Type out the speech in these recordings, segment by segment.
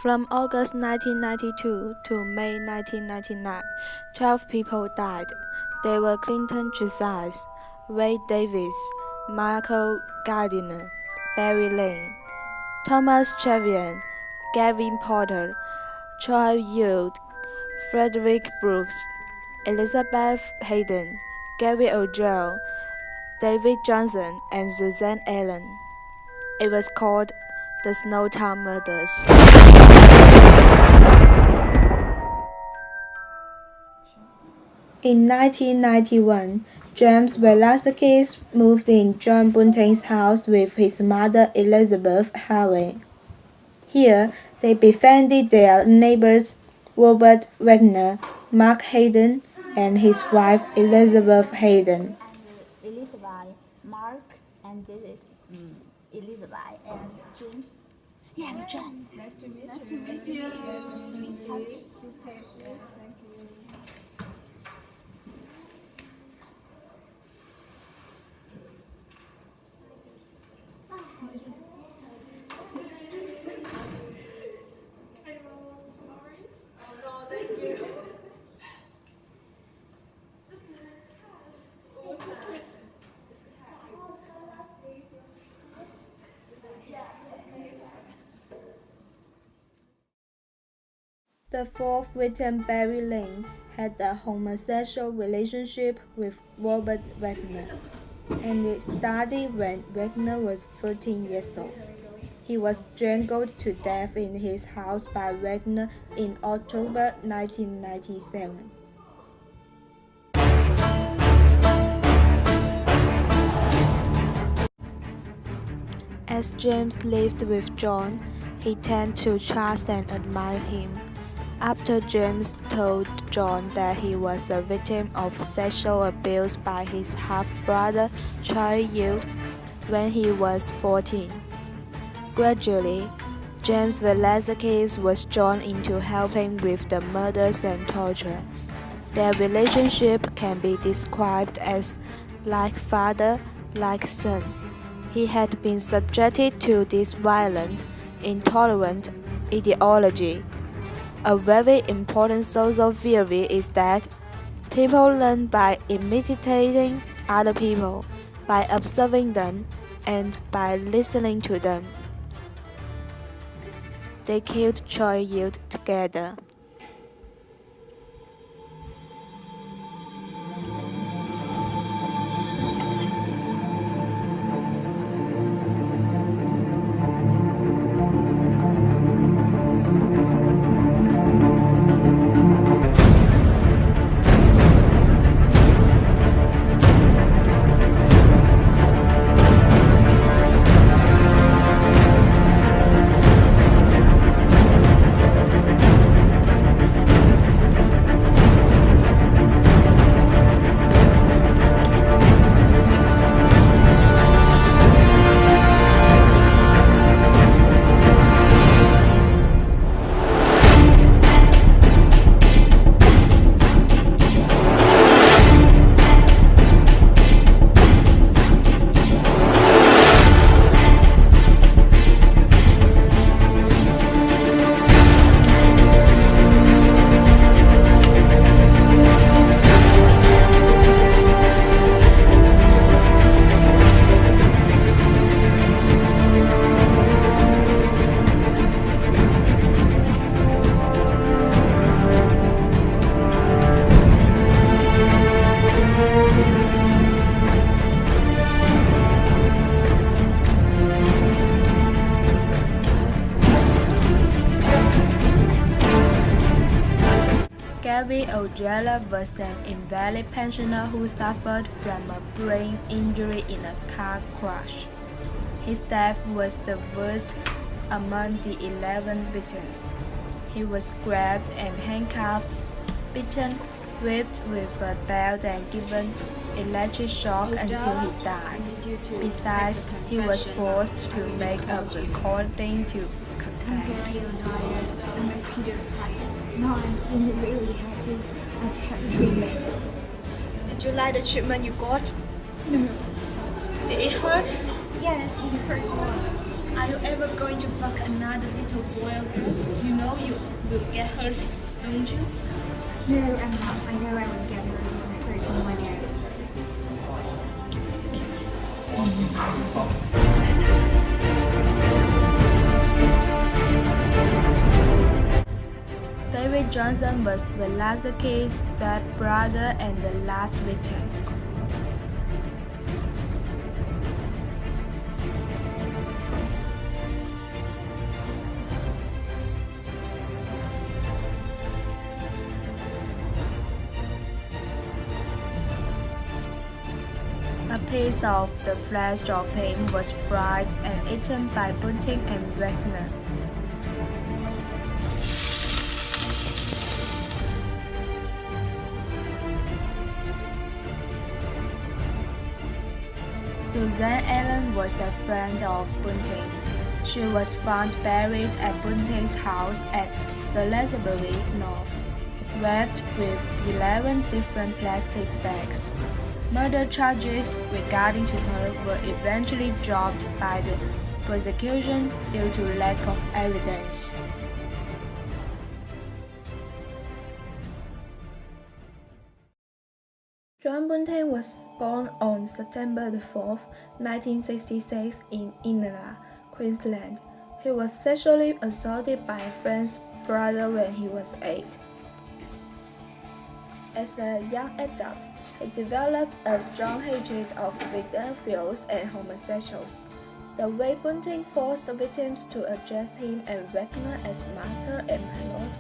From August 1992 to May 1999, 12 people died. They were Clinton Chesires, Wade Davis, Michael Gardiner, Barry Lane, Thomas Chevian, Gavin Porter, Troy Yield, Frederick Brooks, Elizabeth Hayden, Gary O'Joe, David Johnson, and Suzanne Allen. It was called the Snowtown Murders. In 1991, James Velasquez moved in John Bunting's house with his mother Elizabeth Harvey. Here, they befriended their neighbors Robert Wagner, Mark Hayden, and his wife Elizabeth Hayden. Elizabeth, Mark, and this is Elizabeth and James. Yeah, John. Nice to meet you. Nice to meet you. Thank you. The fourth victim, Barry Lane, had a homosexual relationship with Robert Wagner, and it started when Wagner was 13 years old. He was strangled to death in his house by Wagner in October 1997. As James lived with John, he tended to trust and admire him. After James told John that he was the victim of sexual abuse by his half-brother Troy Yield when he was 14. Gradually, James Velasquez was drawn into helping with the murders and torture. Their relationship can be described as like father, like son. He had been subjected to this violent, intolerant ideology. A very important social theory is that people learn by imitating other people, by observing them, and by listening to them. They killed Troy Yield together. Gary O'Joe was an invalid pensioner who suffered from a brain injury in a car crash. His death was the worst among the 11 victims. He was grabbed and handcuffed, beaten, whipped with a belt and given electric shock until he died. Besides, he was forced to make a recording to confess. I'm Peter Piper. Now I'm feeling really happy. I had treatment. Did you like the treatment you got? No. Did it hurt? Yes, it hurts a lot. Are you ever going to fuck another little boy or girl? You know you will get hurt, don't you? No, I'm not. I know I would get married when I hurt someone else. David Johnson was Velazquez's stepbrother and the last victim. A piece of the flesh of him was fried and eaten by Bunting and Wagner. Susan Allen was a friend of Bunting's. She was found buried at Bunting's house at Salisbury North, wrapped with 11 different plastic bags. Murder charges regarding to her were eventually dropped by the prosecution due to lack of evidence. John Bunting was born on September 4, 1966 in Inala, Queensland. He was sexually assaulted by a friend's brother when he was 8. As a young adult, he developed a strong hatred of pedophiles and homosexuals. The way Bunting forced the victims to address him and Wagner as master and my lord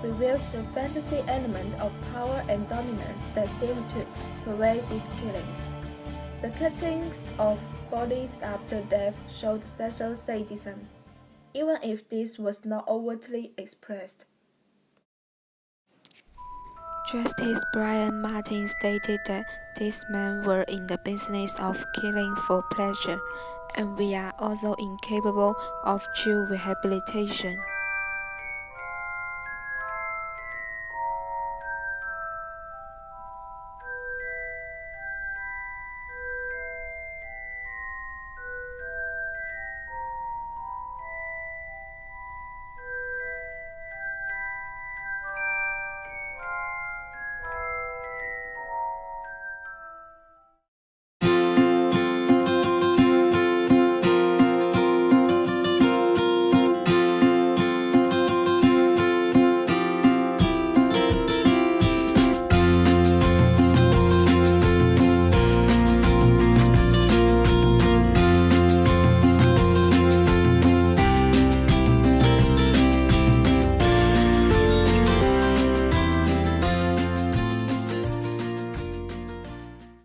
revealed the fantasy element of power and dominance that seemed to pervade these killings. The cuttings of bodies after death showed sexual sadism, even if this was not overtly expressed. Justice Brian Martin stated that these men were in the business of killing for pleasure, and we are also incapable of true rehabilitation.